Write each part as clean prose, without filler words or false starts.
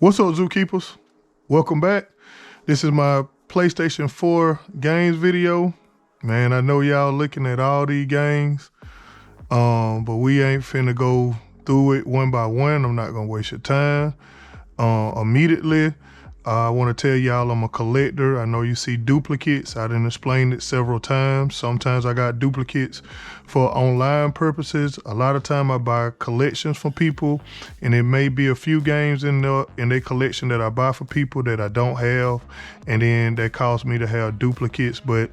What's up, Zookeepers? Welcome back. This is my PlayStation 4 games video. Man, I know y'all looking at all these games, but we ain't finna go through it one by one. I'm not gonna waste your time. Immediately, I want to tell y'all I'm a collector. I know you see duplicates. I done explained it several times. Sometimes I got duplicates for online purposes. A lot of time I buy collections from people, and it may be a few games in their collection that I buy for people that I don't have, and then that cause me to have duplicates. But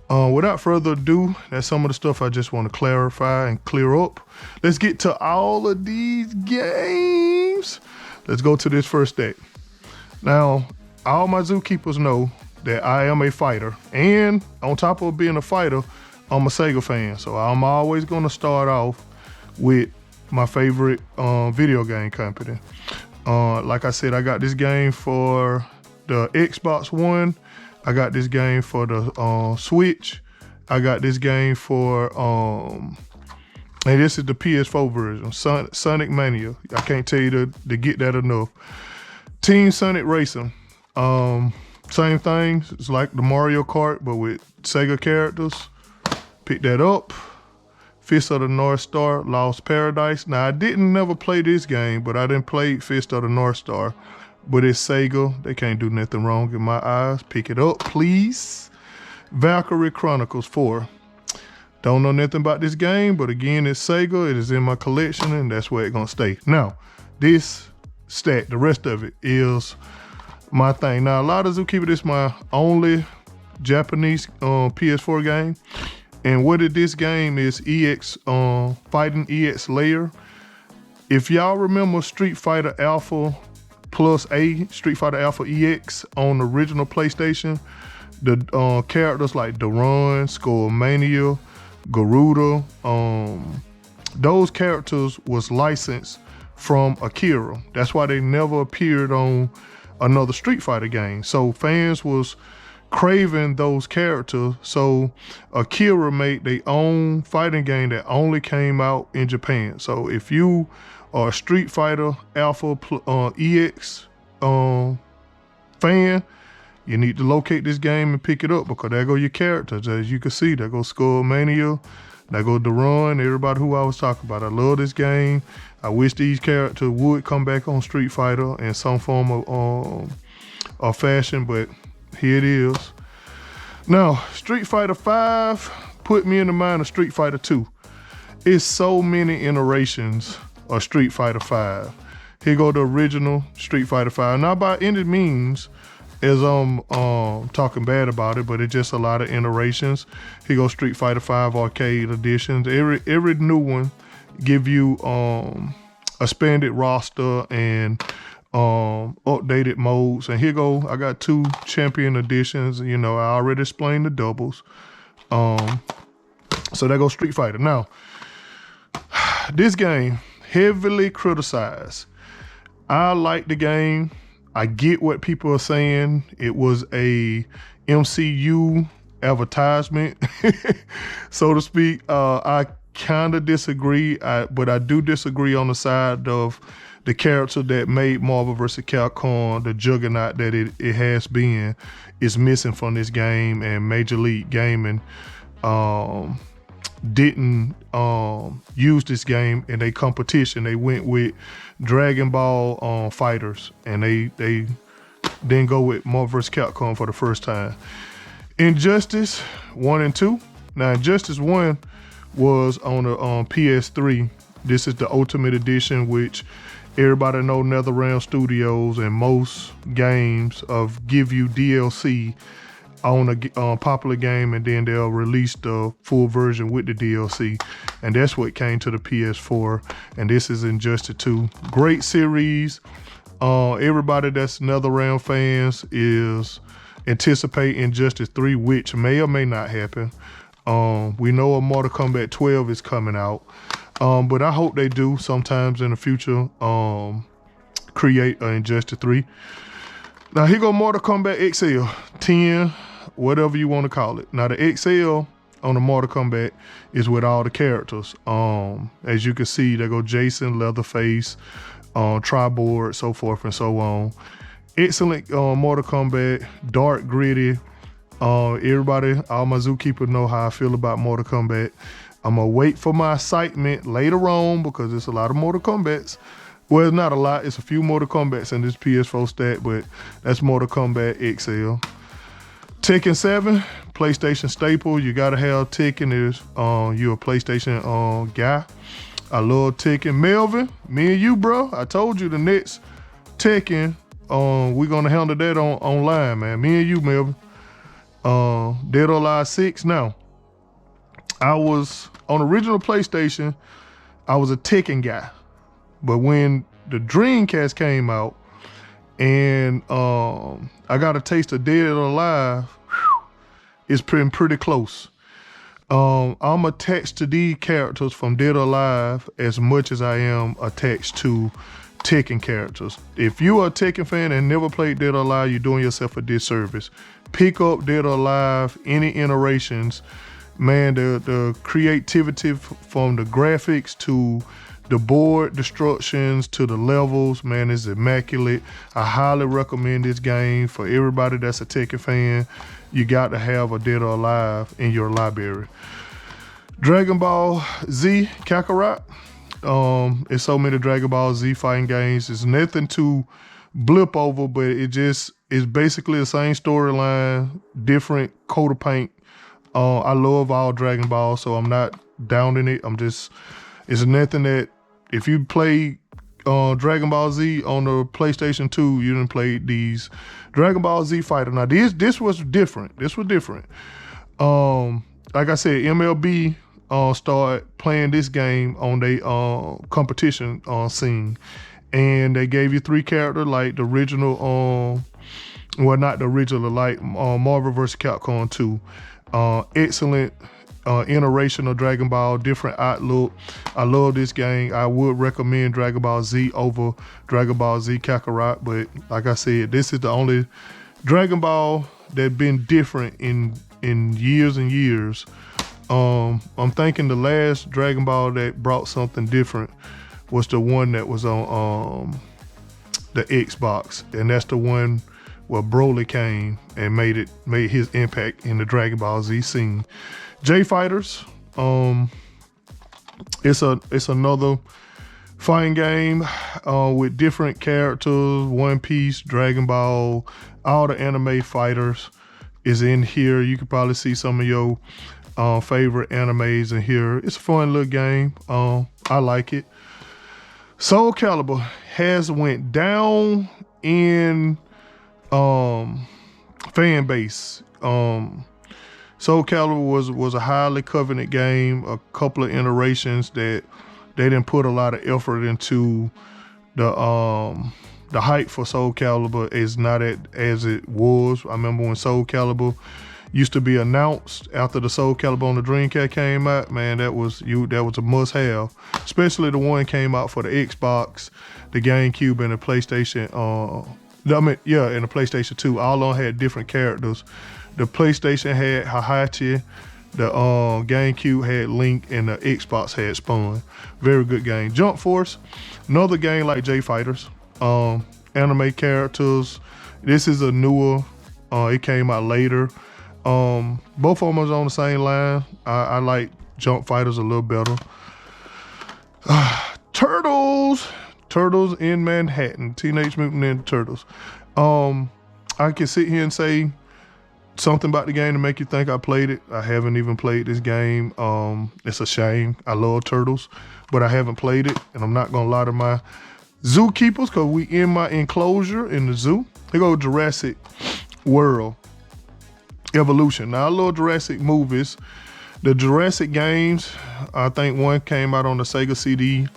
without further ado, that's some of the stuff I just want to clarify and clear up. Let's get to all of these games. Let's go to this first deck. Now, all my Zookeepers know that I am a fighter, and on top of being a fighter, I'm a Sega fan. So I'm always going to start off with my favorite video game company. Like I said, I got this game for the Xbox One. I got this game for the Switch. I got this game for, and this is the PS4 version, Sonic Mania. I can't tell you to get that enough. Team Sonic Racing, same thing. It's like the Mario Kart, but with Sega characters. Pick that up. Fist of the North Star, Lost Paradise. Now, I didn't never play this game, but I didn't play Fist of the North Star. But it's Sega. They can't do nothing wrong in my eyes. Pick it up, please. Valkyrie Chronicles 4. Don't know nothing about this game, but again, it's Sega. It is in my collection, and that's where it's going to stay. Now, this stack, the rest of it is my thing. Now, a lot of Zookeeper, this is my only Japanese PS4 game. And what this game is EX, Fighting EX Layer. If y'all remember Street Fighter Alpha Plus A, Street Fighter Alpha EX on the original PlayStation, the characters like Duran, Skullmania, Garuda, those characters was licensed from Akira. That's why they never appeared on another Street Fighter game. So fans was craving those characters. So Akira made their own fighting game that only came out in Japan. So if you are a Street Fighter Alpha EX fan, you need to locate this game and pick it up, because there go your characters. As you can see, there goes Skullmania, there go Duran, everybody who I was talking about. I love this game. I wish these characters would come back on Street Fighter in some form of fashion, but here it is. Now, Street Fighter 5 put me in the mind of Street Fighter 2. It's so many iterations of Street Fighter 5. Here go the original Street Fighter 5. Not by any means as I'm talking bad about it, but it's just a lot of iterations. Here goes Street Fighter 5 Arcade Editions. Every new one give you a expanded roster and updated modes. And here go, I got 2 champion editions. You know, I already explained the doubles. So there goes Street Fighter. Now, this game, heavily criticized. I like the game. I get what people are saying. It was a MCU advertisement, so to speak. I kind of disagree, but I do disagree on the side of the character that made Marvel vs. Capcom the juggernaut that it has been is missing from this game, and Major League Gaming didn't use this game in a competition. They went with Dragon Ball Fighters, and they didn't go with Marvel vs. Capcom for the first time. Injustice 1 and 2. Now, Injustice 1 was on the PS3. This is the Ultimate Edition, which everybody know NetherRealm Studios and most games give you DLC on a popular game, and then they'll release the full version with the DLC. And that's what came to the PS4. And this is Injustice 2. Great series. Everybody that's NetherRealm fans is anticipating Injustice 3, which may or may not happen. We know a Mortal Kombat 12 is coming out. But I hope they do sometimes in the future create an Injustice 3. Now here go Mortal Kombat XL 10, whatever you want to call it. Now the XL on the Mortal Kombat is with all the characters. As you can see, there go Jason, Leatherface, triboard, so forth and so on. Excellent Mortal Kombat, dark, gritty. Everybody, all my zookeepers know how I feel about Mortal Kombat. I'm gonna wait for my excitement later on because there's a lot of Mortal Kombats. Well, it's not a lot. It's a few Mortal Kombats in this PS4 stack, but that's Mortal Kombat XL. Tekken 7, PlayStation staple. You gotta have Tekken. You're a PlayStation guy. I love Tekken. Melvin, me and you, bro. I told you the next Tekken, we're gonna handle that online, man. Me and you, Melvin. Dead or Alive 6 now. I was on original PlayStation, I was a Tekken guy. But when the Dreamcast came out and I got a taste of Dead or Alive, it's been pretty close. I'm attached to these characters from Dead or Alive as much as I am attached to Tekken characters. If you are a Tekken fan and never played Dead or Alive, you're doing yourself a disservice. Pick up Dead or Alive, any iterations. Man, the creativity from the graphics to the board destructions to the levels, man, is immaculate. I highly recommend this game for everybody that's a Tekken fan. You got to have a Dead or Alive in your library. Dragon Ball Z Kakarot. It's so many Dragon Ball Z fighting games. It's nothing to blip over, but it's basically the same storyline, different coat of paint. I love all Dragon Ball, so I'm not downing it. It's nothing that, if you play Dragon Ball Z on the PlayStation 2, you didn't play these Dragon Ball Z Fighter. Now this was different. This was different. Like I said, MLB started playing this game on their competition scene, and they gave you 3 characters like the original. Well, not the original, like Marvel vs. Capcom 2. Excellent iteration of Dragon Ball, different outlook. I love this game. I would recommend Dragon Ball Z over Dragon Ball Z Kakarot, but like I said, this is the only Dragon Ball that's been different in years and years. I'm thinking the last Dragon Ball that brought something different was the one that was on the Xbox, and that's the one where Broly came and made his impact in the Dragon Ball Z scene. J Fighters, it's another fighting game with different characters. One Piece, Dragon Ball, all the anime fighters is in here. You could probably see some of your favorite animes in here. It's a fun little game. I like it. Soul Calibur has went down in fan base. Soul Calibur was a highly coveted game. A couple of iterations that they didn't put a lot of effort into. The hype for Soul Calibur is not as it was. I remember when Soul Calibur used to be announced after the Soul Calibur on the Dreamcast came out. Man, that was a must-have. Especially the one came out for the Xbox, the GameCube, and the PlayStation. And the PlayStation 2. All of them had different characters. The PlayStation had Heihachi, the GameCube had Link, and the Xbox had Spawn. Very good game. Jump Force, another game like J Fighters. Anime characters. This is a newer. It came out later. Both of them was on the same line. I like Jump Fighters a little better. Turtles in Manhattan. Teenage Mutant Ninja Turtles. I can sit here and say something about the game to make you think I played it. I haven't even played this game. It's a shame. I love Turtles, but I haven't played it, and I'm not gonna lie to my zookeepers because we in my enclosure in the zoo. Here go Jurassic World Evolution. Now I love Jurassic movies. The Jurassic games, I think one came out on the Sega CD,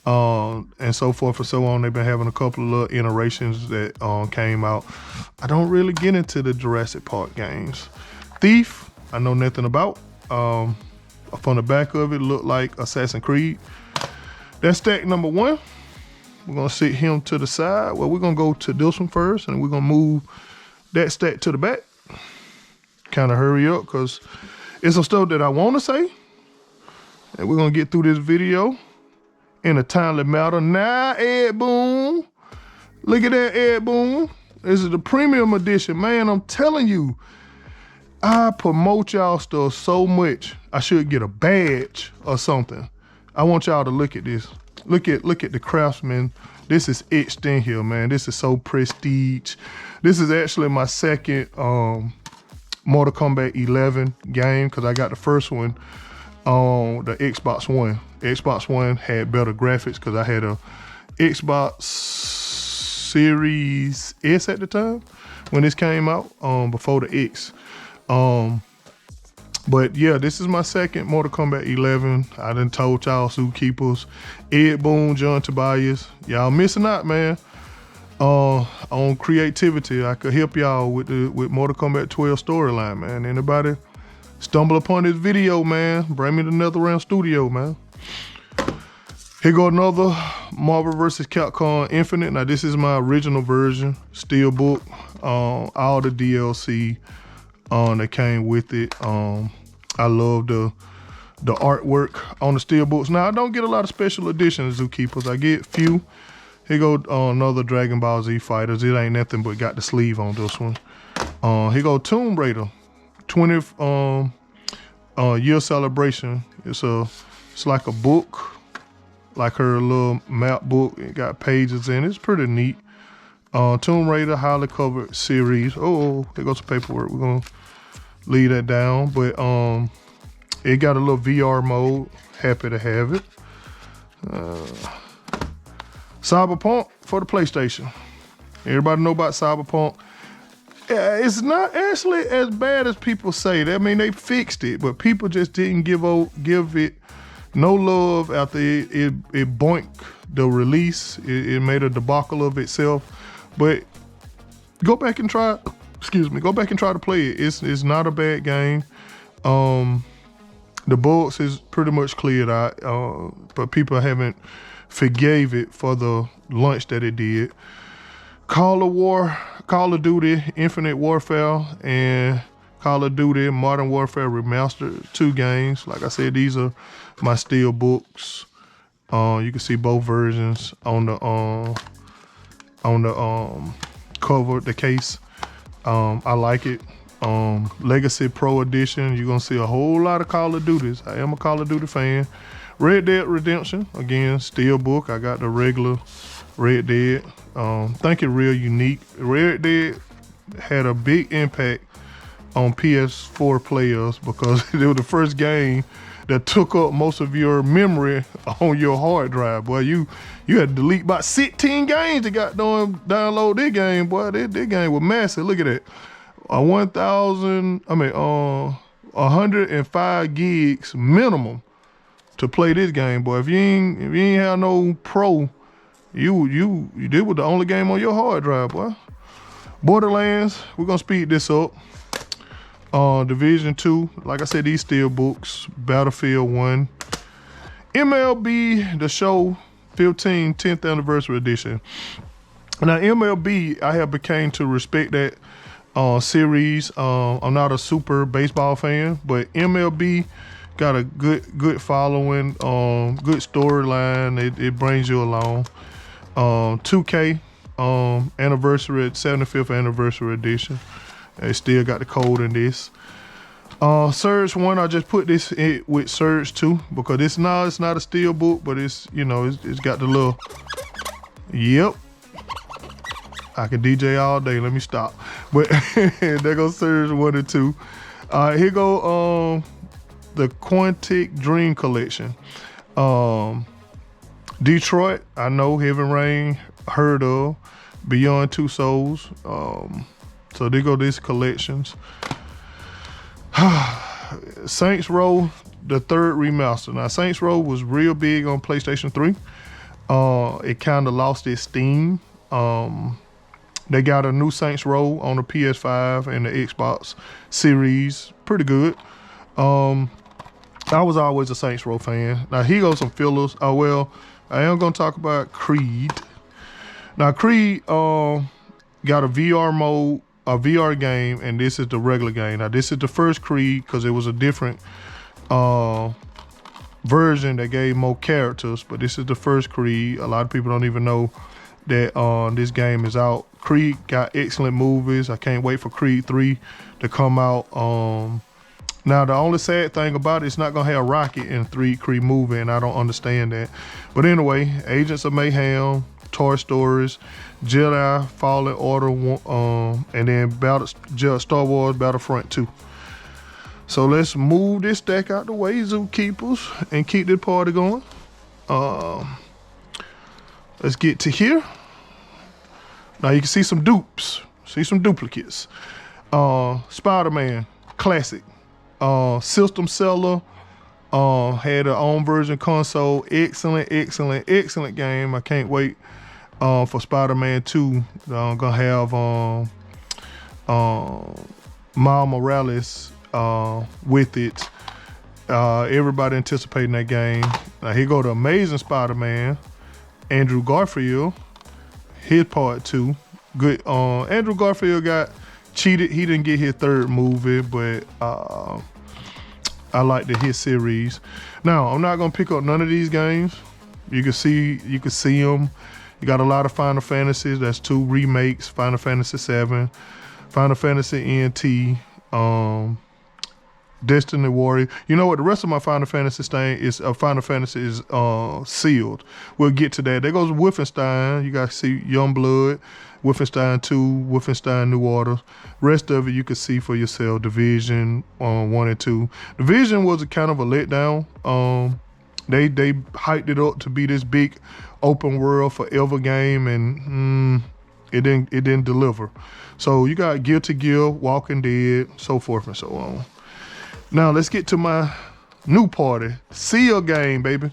and so forth and so on. They've been having a couple of little iterations that came out. I don't really get into the Jurassic Park games. Thief, I know nothing about. From the back of it, looked like Assassin's Creed. That's stack number 1. We're gonna sit him to the side. Well, we're gonna go to this one first, and we're gonna move that stack to the back. Kind of hurry up, because it's some stuff that I want to say, and we're gonna get through this video in a timely manner. Now, Ed Boon. Look at that, Ed Boon. This is the premium edition. Man, I'm telling you, I promote y'all stuff so much. I should get a badge or something. I want y'all to look at this. Look at the Craftsman. This is etched in here, man. This is so prestige. This is actually my second Mortal Kombat 11 game because I got the first one on the Xbox One. Xbox One had better graphics because I had a Xbox Series S at the time when this came out, before the X. But yeah, this is my second Mortal Kombat 11. I done told y'all, Zookeepers, Ed Boon, John Tobias, y'all missing out, man. On creativity, I could help y'all with Mortal Kombat 12 storyline, man. Anybody stumble upon this video, man, bring me to NetherRealm Studio, man. Here go another Marvel vs. Capcom Infinite. Now this is my original version, steelbook, all the DLC that came with it. I love the artwork on the steelbooks. Now I don't get a lot of special editions, Zookeepers. I get few. Here go another Dragon Ball Z Fighters. It ain't nothing but got the sleeve on this one. Here go Tomb Raider, 20th year celebration. It's like a book, like her little map book. It got pages in it. It's pretty neat. Tomb Raider highly covered series. Oh, there goes the paperwork. We're gonna leave that down, but it got a little VR mode. Happy to have it. Cyberpunk for the PlayStation. Everybody know about Cyberpunk. It's not actually as bad as people say. I mean, they fixed it, but people just didn't give it no love after it boinked the release. It made a debacle of itself. But go back and try. Excuse me. Go back and try to play it. It's not a bad game. The bugs is pretty much cleared out, but people haven't forgave it for the launch that it did. Call of Duty Infinite Warfare and Call of Duty Modern Warfare Remastered, 2 games. Like I said, these are my steel books. You can see both versions on the cover, the case. I like it. Legacy Pro Edition, you're gonna see a whole lot of Call of Duties. I am a Call of Duty fan. Red Dead Redemption, again, steel book. I got the regular Red Dead. Think it real unique. Red Dead had a big impact on PS4 players because it was the first game that took up most of your memory on your hard drive. Boy, you had to delete about 16 games to download this game. Boy, this game was massive. Look at that. 105 gigs minimum to play this game, boy. If you ain't have no pro, you did with the only game on your hard drive, boy. Borderlands, we're gonna speed this up. Division 2, like I said, these steel books. Battlefield 1. MLB The Show 15 10th Anniversary Edition. Now MLB, I have became to respect that series. I'm not a super baseball fan, but MLB got a good following, good storyline. It brings you along. 2K anniversary, 75th anniversary edition. They still got the code in this. Surge 1, I just put this in with Surge 2 because it's not a steel book, but it's got the little. Yep. I can DJ all day. Let me stop. But there goes Surge 1 and 2. Here go the Quantic Dream Collection. Detroit, I know. Heaven Rain, heard of. Beyond Two Souls. So there go these collections. Saints Row, the 3rd remaster. Now Saints Row was real big on PlayStation 3. It kind of lost its steam. They got a new Saints Row on the PS5 and the Xbox Series. Pretty good. I was always a Saints Row fan. Now here goes some fillers. Oh well, I am gonna talk about Creed. Now Creed got a VR mode, a VR game, and this is the regular game. Now this is the first Creed because it was a different version that gave more characters, but this is the first Creed. A lot of people don't even know that this game is out. Creed got excellent movies. I can't wait for Creed 3 to come out. Now, the only sad thing about it's not gonna have Rocket in 3 Creed movie, and I don't understand that. But anyway, Agents of Mayhem, Toy Stories, Jedi Fallen Order, and then Star Wars Battlefront 2. So let's move this stack out the way, Zookeepers, and keep this party going. Let's get to here. Now you can see some dupes, see some duplicates. Spider-Man, classic. System seller, had her own version console. Excellent game. I can't wait for Spider-Man 2. I'm gonna have Miles Morales with it. Everybody anticipating that game. Now here go the Amazing Spider-Man, Andrew Garfield, his part 2. Good. Andrew Garfield got cheated. He didn't get his 3rd movie, but I like his series. Now I'm not gonna pick up none of these games. You can see them. You got a lot of Final Fantasies. That's 2 remakes: Final Fantasy 7, Final Fantasy NT, Destiny Warrior. You know what? The rest of my Final Fantasy Final Fantasy is sealed. We'll get to that. There goes Wolfenstein. You guys see Youngblood, Wolfenstein 2, Wolfenstein New Order. Rest of it you can see for yourself. Division 1 and 2. Division was a kind of a letdown. They hyped it up to be this big open world forever game, and it didn't deliver. So you got Guilty Gear, Walking Dead, so forth and so on. Now let's get to my new party. Seal game, baby.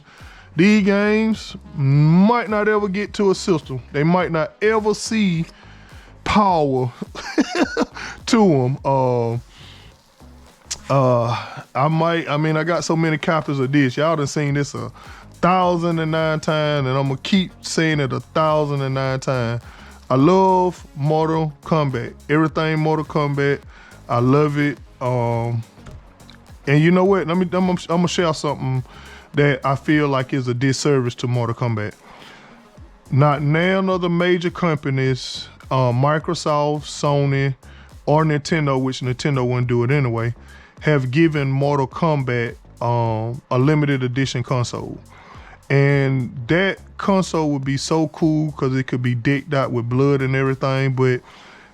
These games might not ever get to a system. They might not ever see power to them. I got so many copies of this. Y'all done seen this 1,009 times, and I'm gonna keep saying it 1,009 times. I love Mortal Kombat. Everything Mortal Kombat. I love it. And you know what? I'm gonna share something that I feel like is a disservice to Mortal Kombat. Not none of the major companies, Microsoft, Sony, or Nintendo, which Nintendo wouldn't do it anyway, have given Mortal Kombat a limited edition console. And that console would be so cool because it could be decked out with blood and everything, but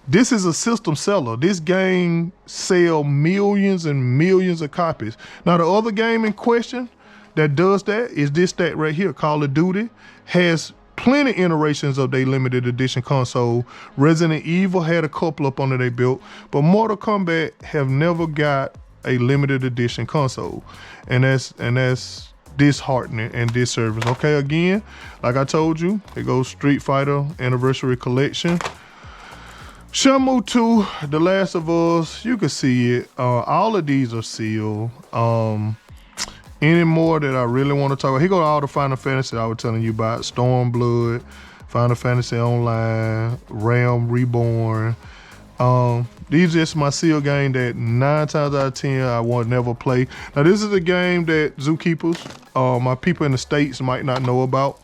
this is a system seller. This game sell millions and millions of copies. Now the other game in question that does that is that right here. Call of Duty has plenty iterations of their limited edition console. Resident Evil had a couple up under their belt, but Mortal Kombat have never got a limited edition console, and that's disheartening and disservice. Okay, again, like I told you, it goes Street Fighter Anniversary Collection. Shenmue 2, The Last of Us, you can see it. All of these are sealed. Any more that I really want to talk about? Here go all the Final Fantasy I was telling you about. Stormblood, Final Fantasy Online, Realm Reborn. These are just my sealed game that 9 times out of 10 I won't never play. Now this is a game that Zookeepers, my people in the States might not know about.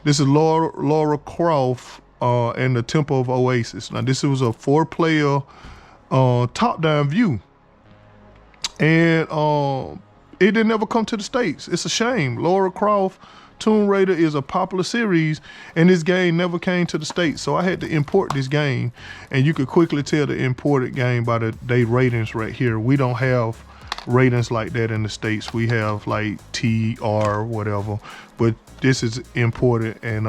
This is Lara Croft and the Temple of Oasis. Now this was a 4-player top-down view, and it didn't ever come to the States. It's a shame. Lara Croft Tomb Raider is a popular series, and this game never came to the States, so I had to import this game, and you could quickly tell the imported game by the ratings right here. We don't have ratings like that in the States. We have like TR whatever, but this is imported, and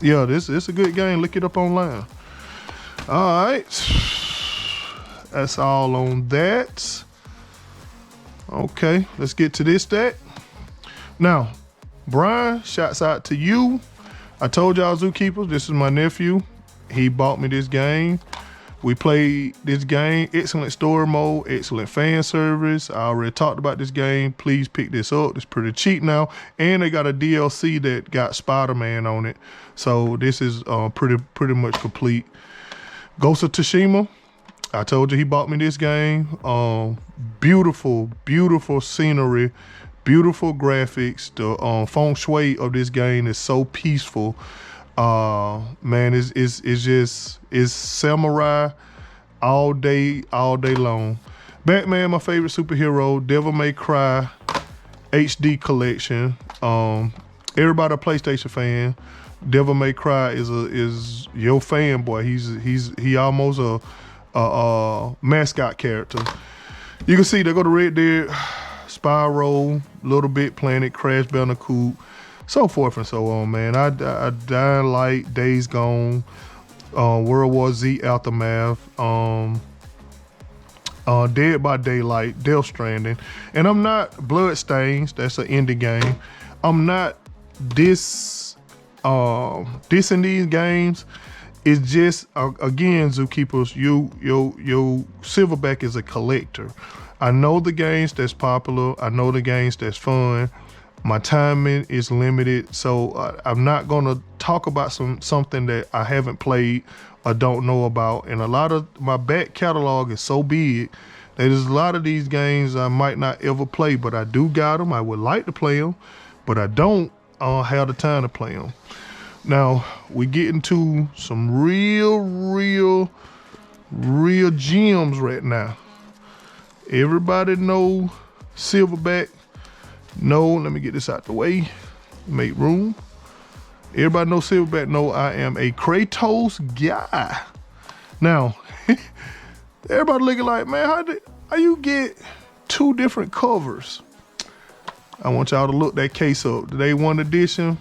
yeah, this is a good game. Look it up online. All right, that's all on that. Okay, let's get to this stack. Now, Brian, shouts out to you. I told y'all, Zookeepers, this is my nephew. He bought me this game. We played this game. Excellent story mode, excellent fan service. I already talked about this game. Please pick this up. It's pretty cheap now. And they got a DLC that got Spider-Man on it. So this is pretty much complete. Ghost of Tsushima. I told you he bought me this game. Beautiful, beautiful scenery, beautiful graphics. The feng shui of this game is so peaceful. Man, it's samurai all day long. Batman, my favorite superhero. Devil May Cry HD collection. Everybody a PlayStation fan. Devil May Cry is your fanboy. He almost a mascot character. You can see they go to Red Dead, Spyro, Little Big Planet, Crash Bandicoot, so forth and so on, man. I Dying Light, Days Gone, World War Z Aftermath, Dead by Daylight, Death Stranding. And I'm not Bloodstains, that's an indie game. I'm not dissing these games. It's just, again, Zookeepers, your Silverback is a collector. I know the games that's popular. I know the games that's fun. My timing is limited, so I'm not gonna talk about something that I haven't played or don't know about. And a lot of my back catalog is so big that there's a lot of these games I might not ever play, but I do got them. I would like to play them, but I don't have the time to play them. Now, we get into some real gems right now. Everybody know Silverback. No, let me get this out the way. Make room. Everybody know Silverback. No, I am a Kratos guy. Now, everybody looking like, man, how you get two different covers? I want y'all to look that case up. Day 1 edition.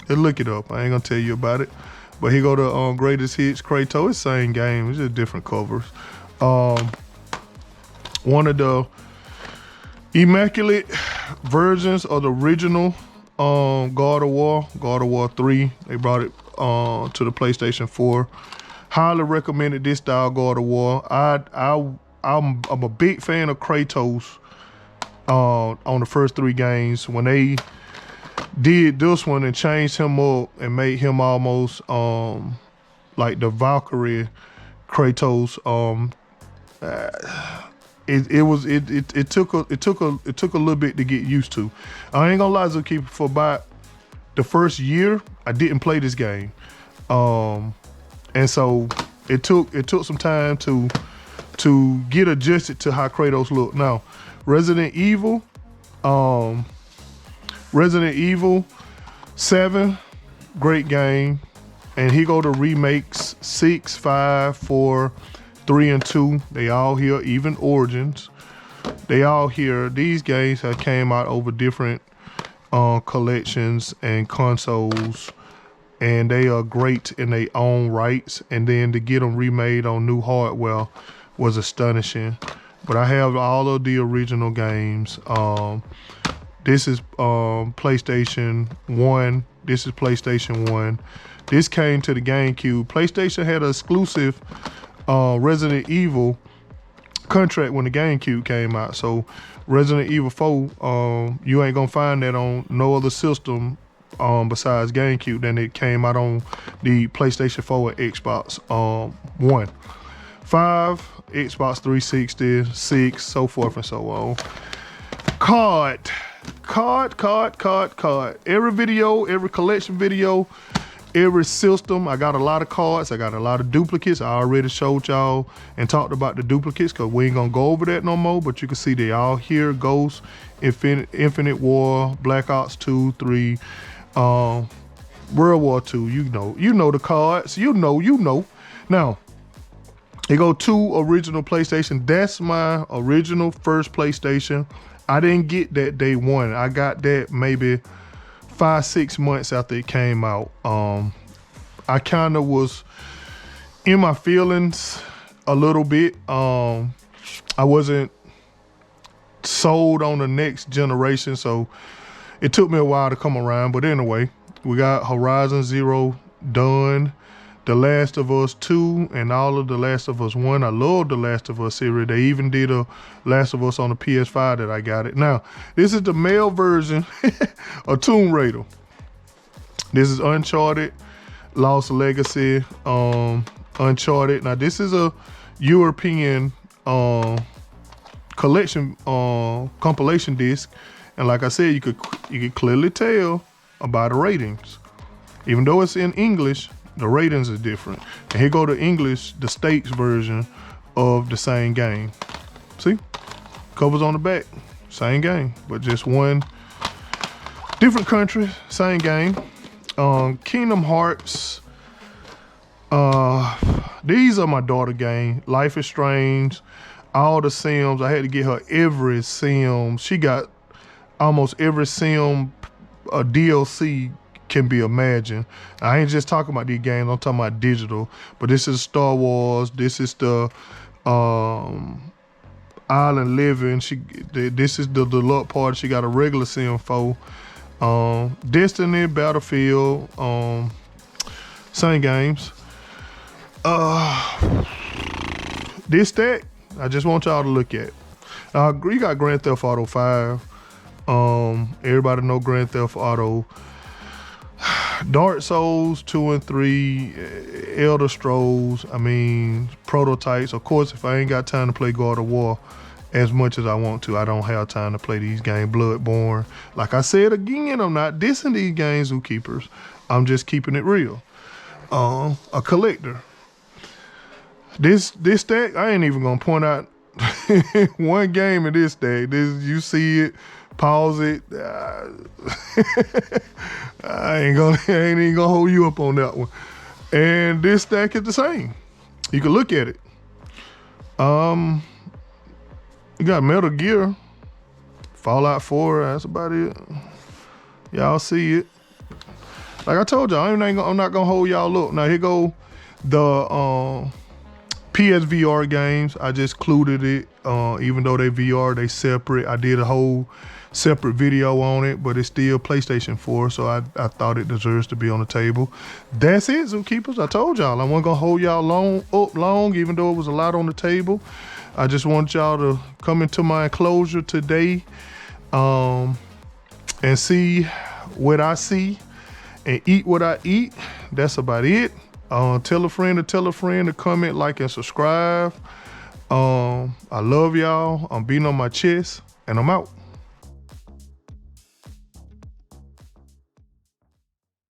Look it up. I ain't gonna tell you about it. But here go the greatest hits Kratos. It's the same game. It's just different covers. One of the immaculate versions of the original God of War 3. They brought it to the PlayStation 4. Highly recommended this style God of War. I'm a big fan of Kratos on the first 3 games. When they did this one and changed him up and made him almost like the Valkyrie Kratos, it took a little bit to get used to. I ain't gonna lie, Zookeeper, for about the first year I didn't play this game, and so it took some time to get adjusted to how Kratos looked. Now, Resident Evil 7, great game. And here go the remakes, 6, 5, 4, 3, and 2. They all here, even Origins. They all here. These games have came out over different collections and consoles, and they are great in their own rights. And then to get them remade on new hardware was astonishing. But I have all of the original games. This is PlayStation 1. This is PlayStation 1. This came to the GameCube. PlayStation had an exclusive Resident Evil contract when the GameCube came out. So Resident Evil 4, you ain't gonna find that on no other system besides GameCube than it came out on the PlayStation 4 and Xbox One. 5, Xbox 360, 6, so forth and so on. Card. Every video, every collection video, every system, I got a lot of cards. I got a lot of duplicates. I already showed y'all and talked about the duplicates because we ain't gonna go over that no more, but you can see they all here. Ghost, Infinite War, Black Ops 2, 3, World War 2. You know the cards. You know. Now, they go 2 original PlayStation. That's my original first PlayStation. I didn't get that day 1. I got that maybe 5-6 months after it came out. I kind of was in my feelings a little bit. I wasn't sold on the next generation, so it took me a while to come around. But anyway, we got Horizon Zero done, The Last of Us 2, and all of The Last of Us 1. I love The Last of Us series. They even did a Last of Us on the PS5 that I got it. Now, this is the male version of Tomb Raider. This is Uncharted, Lost Legacy, Uncharted. Now, this is a European collection compilation disc, And like I said, you could clearly tell by the ratings. Even though it's in English, the ratings are different. And here go the English, the States version of the same game. See? Covers on the back, same game, but just one different country, same game. Kingdom Hearts. These are my daughter game. Life is Strange. All the Sims. I had to get her every Sim. She got almost every Sim DLC can be imagined. I ain't just talking about these games, I'm talking about digital. But this is Star Wars. This is the Island Living. This is the deluxe part. She got a regular Sim 4. Destiny, Battlefield, same games. This stack, I just want y'all to look at. You got Grand Theft Auto 5. Everybody know Grand Theft Auto. Dark Souls 2 and 3, Elder Scrolls, I mean, prototypes. Of course, if I ain't got time to play God of War as much as I want to, I don't have time to play these games. Bloodborne. Like I said again, I'm not dissing these games, Zookeepers. I'm just keeping it real. A collector. This stack, I ain't even gonna point out one game in this stack. You see it, pause it. I ain't even gonna hold you up on that one. And this stack is the same. You can look at it. You got Metal Gear, Fallout 4. That's about it. Y'all see it. Like I told y'all, I'm not gonna hold y'all up. Now here go the PSVR games. I just included it. Even though they VR, they separate. I did a whole separate video on it, but it's still PlayStation 4, so I thought it deserves to be on the table. That's it, Zookeepers. I told y'all I wasn't gonna hold y'all long, even though it was a lot on the table. I just want y'all to come into my enclosure today and see what I see and eat what I eat. That's about it. Tell a friend to comment, like, and subscribe. I love y'all. I'm beating on my chest, and I'm out.